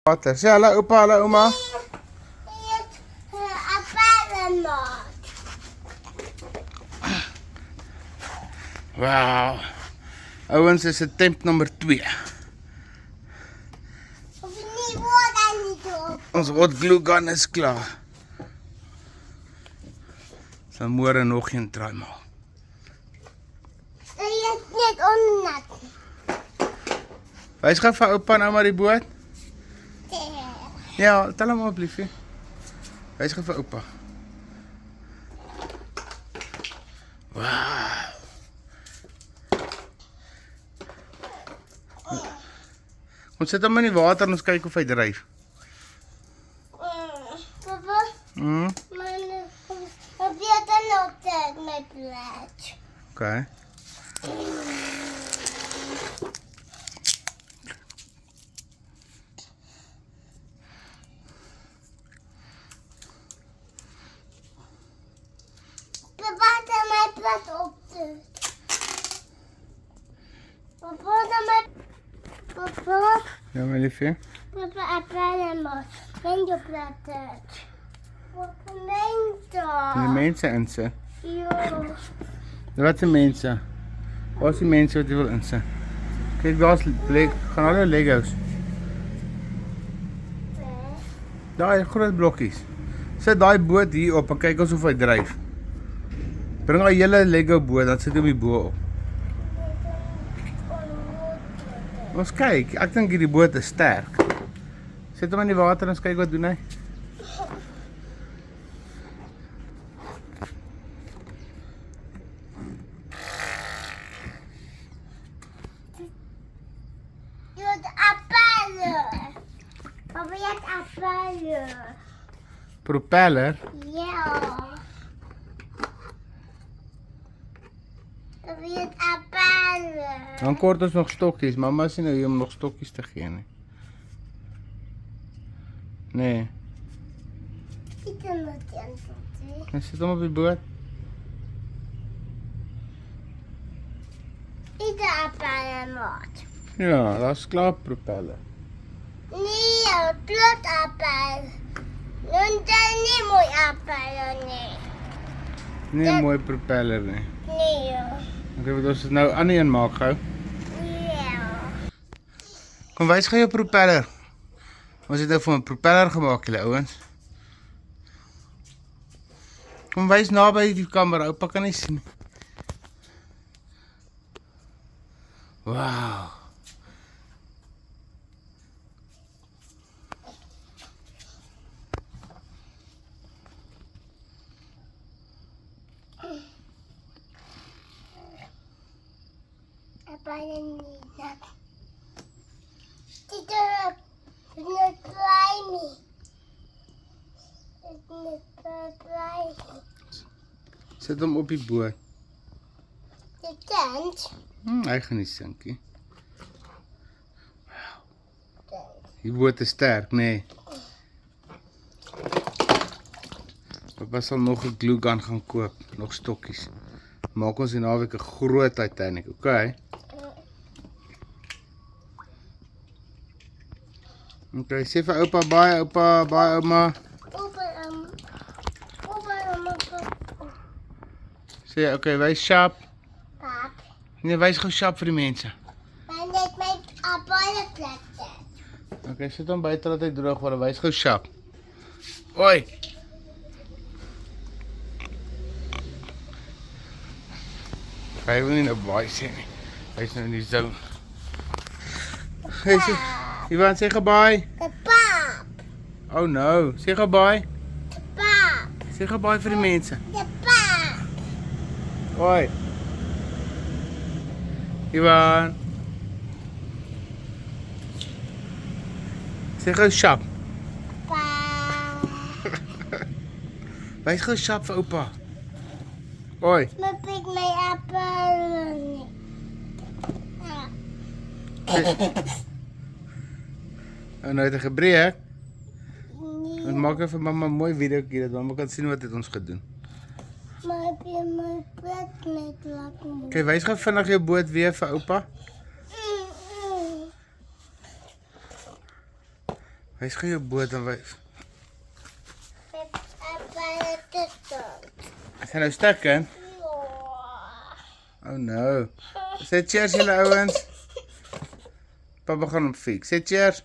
Water. Sê hallo oupa, hallo ouma. Wow. Ouens, is het temp nummer 2. Ons hot glue gun is klaar. Sal môre nog geen try maak. Jy is net onnat. Wys gou vir oupa nou maar die boot. Ja, tel hom op liefie. Wys gou vir oupa. Wow. Ons sit hom in die water en ons kyk of hy dryf. Papa, ik weet dan ook dat mijn plaats. Okay. Papa, dat mijn plaats op doet. Papa, dat mijn... Papa, Ja, my liefie. papa, ik ben een mos. Ben je plaats uit? Wat gemeente? Die mense insit. Ja. Wat se mense? Wat is die mense wat jy wil insit? Kyk, daar's gaan alle Legos. Daai groot blokkies. Sit daai boot hier op en kyk ons of hy dryf. Bring 'n hele Lego boot, dan sit hom hier bo op. Ons kyk, ek dink hierdie boot is sterk. Sit hom in die water en ons kyk wat doen hy. Je hebt appelen. Papa, je hebt appelen. Propeller. Ja. Papa, je hebt appelen. Dan kort ons nog stokkies. Mama sê nou hier om nog stokkies te gee nie. Nee. Ik kan het niet antwoorden. Hy sit hom op die boot. Ik heb appelen, maat. Ja, daar's klaar propeller. Nee, klopt appel. Dat is niet mooi appel, nee. Nee, mooi propeller nie. Nee, Okay, wat ons het nou aan een maak gou. ja. Kom wys gou jou propeller. Ons het nou vir 'n propeller gemaak, julle ouens. Kom wys naby die kamera, oupa kan nie sien. Wow. Appelen niet. Dit is niet slimy. Het is niet slimy. Sit hom op die boot. Je kent. Hy gaan nie sink nie. Die boot is sterk, nee. Papa sal nog 'n glue gun gaan koop, nog stokkies. Maak ons die naweek 'n groot Titanic, okay? Okay, sê vir oupa baie, ouma. Sê, okay, wys sharp. Pap, Nee, wys gou sharp vir die mense. ben dit mijn appelplek. Okay, sit hom buite dat hy droog word, wys gou sharp. Oi. Hy wil nie nou baie sê nie. Hy is nou in die zone. Hy sê, Juvahn, sê goodbye. De pap, Oh no, sê goodbye. de pap, Sê goodbye vir die mense. de pap. Oi. Juvahn. Sê gou sharp. Pap. Wys gou sharp vir oupa. Oi. Maar pik mijn appel niet. En nou het hy gebreek. Nee, Ons maak vir mamma 'n mooi videoetjie dat mamma kan sien wat het ons gedoen. maar heb je mijn plek niet laten doen? Okay, wys gou vinnig jou boot weer vir oupa. Wys gou jou boot en wys. Is hy nou stuk in? Oh no. Sê cheers julle ouens. Papa gaan hom fix. Sê cheers.